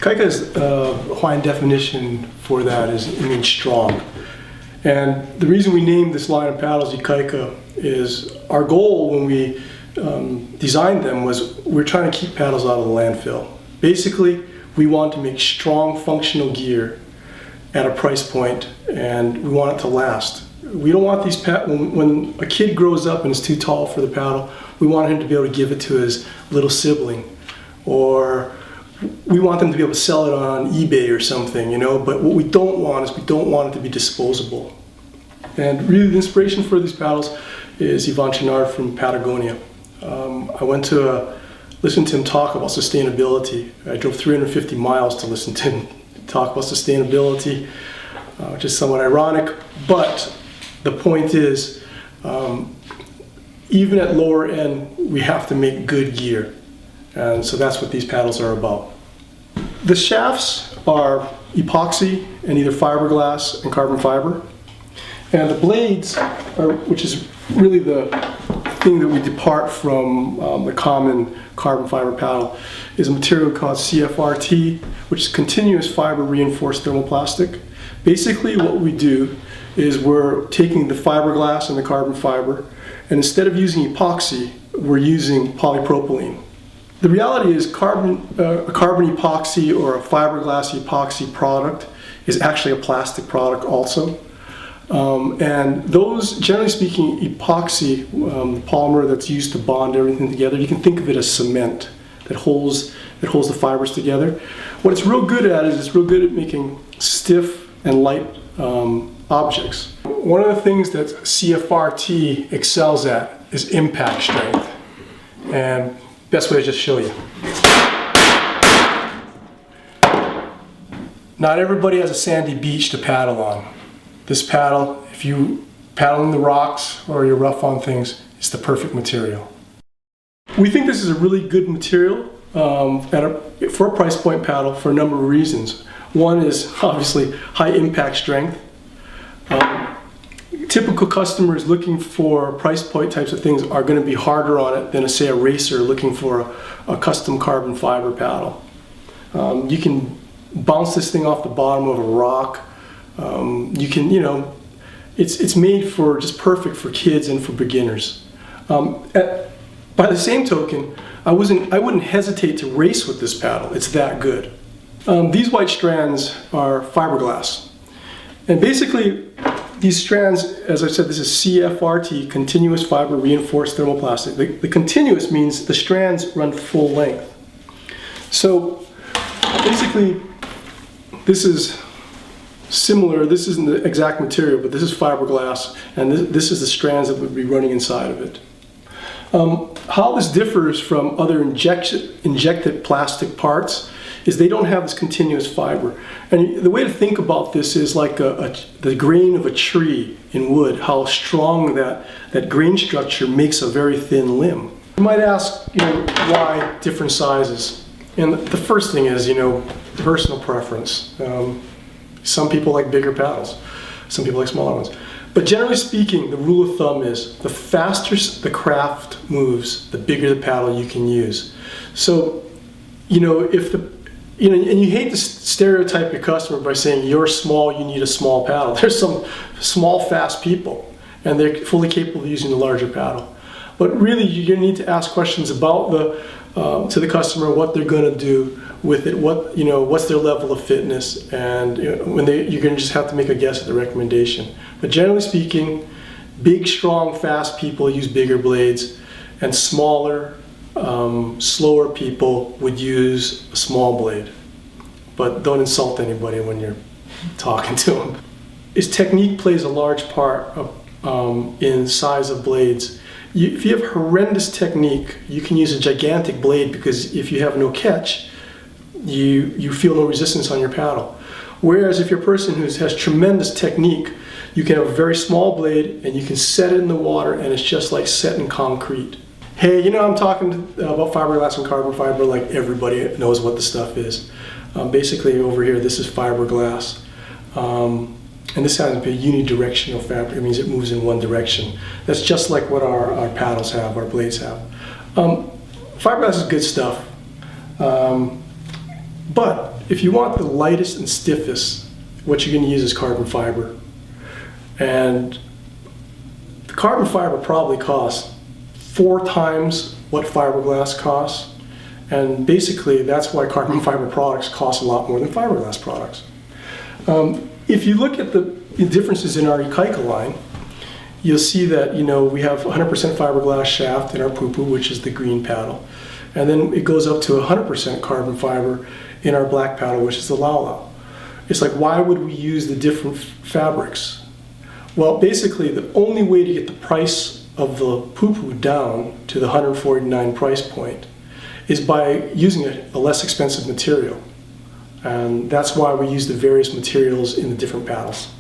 Ikaika's Hawaiian definition for that is, it means strong. And the reason we named this line of paddles Ikaika is our goal when we designed them was we're trying to keep paddles out of the landfill. Basically, we want to make strong functional gear at a price point, and we want it to last. We don't want these when a kid grows up and is too tall for the paddle, we want him to be able to give it to his little sibling, or we want them to be able to sell it on eBay or something, you know, but what we don't want is we don't want it to be disposable. And really the inspiration for these paddles is Yvon Chouinard from Patagonia. I went to listen to him talk about sustainability. I drove 350 miles to listen to him talk about sustainability, which is somewhat ironic, but the point is, even at lower end, we have to make good gear. And so that's what these paddles are about. The shafts are epoxy and either fiberglass and carbon fiber. And the blades, which is really the thing that we depart from the common carbon fiber paddle, is a material called CFRT, which is continuous fiber reinforced thermoplastic. Basically what we do is we're taking the fiberglass and the carbon fiber, and instead of using epoxy, we're using polypropylene. The reality is a carbon epoxy or a fiberglass epoxy product is actually a plastic product also. And those, generally speaking, epoxy, the polymer that's used to bond everything together, you can think of it as cement that holds the fibers together. What it's real good at is it's real good at making stiff and light objects. One of the things that CFRT excels at is impact strength. And best way to just show you. Not everybody has a sandy beach to paddle on. This paddle, if you paddle in the rocks or you're rough on things, it's the perfect material. We think this is a really good material for a price point paddle for a number of reasons. One is obviously high impact strength. Typical customers looking for price point types of things are going to be harder on it than, say, a racer looking for a custom carbon fiber paddle. You can bounce this thing off the bottom of a rock. You can, you know, it's made for just perfect for kids and for beginners. By the same token, I wouldn't hesitate to race with this paddle. It's that good. These white strands are fiberglass, and basically these strands, as I said, this is CFRT, continuous fiber reinforced thermoplastic. The continuous means the strands run full length. So basically, this is similar. This isn't the exact material, but this is fiberglass, and this is the strands that would be running inside of it. How this differs from other injected plastic parts is they don't have this continuous fiber. And the way to think about this is like the grain of a tree in wood, how strong that grain structure makes a very thin limb. You might ask, you know, why different sizes? And the first thing is, you know, personal preference. Some people like bigger paddles, some people like smaller ones. But generally speaking, the rule of thumb is the faster the craft moves, the bigger the paddle you can use. So, you know, and you hate to stereotype your customer by saying you're small, you need a small paddle. There's some small, fast people, and they're fully capable of using the larger paddle. But really, you're going to need to ask questions about to the customer what they're going to do with it, what's their level of fitness, and you're going to just have to make a guess at the recommendation. But generally speaking, big, strong, fast people use bigger blades, and smaller, slower people would use a small blade. But don't insult anybody when you're talking to them. Technique plays a large part in size of blades. If you have horrendous technique, you can use a gigantic blade, because if you have no catch, you feel no resistance on your paddle. Whereas if you're a person who has tremendous technique, you can have a very small blade and you can set it in the water, and it's just like setting concrete. Hey, you know, I'm talking about fiberglass and carbon fiber like everybody knows what the stuff is. Basically over here, this is fiberglass. And this has to be a unidirectional fabric. It means it moves in one direction. That's just like what our paddles have, our blades have. Fiberglass is good stuff. But if you want the lightest and stiffest, what you're going to use is carbon fiber. And the carbon fiber probably costs 4 times what fiberglass costs. And basically, that's why carbon fiber products cost a lot more than fiberglass products. If you look at the differences in our Ikaika line, you'll see that, you know, we have 100% fiberglass shaft in our poo-poo, which is the green paddle. And then it goes up to 100% carbon fiber in our black paddle, which is the lau-lau. It's like, why would we use the different fabrics? Well, basically, the only way to get the price of the poo-poo down to the $149 price point is by using a less expensive material. And that's why we use the various materials in the different paddles.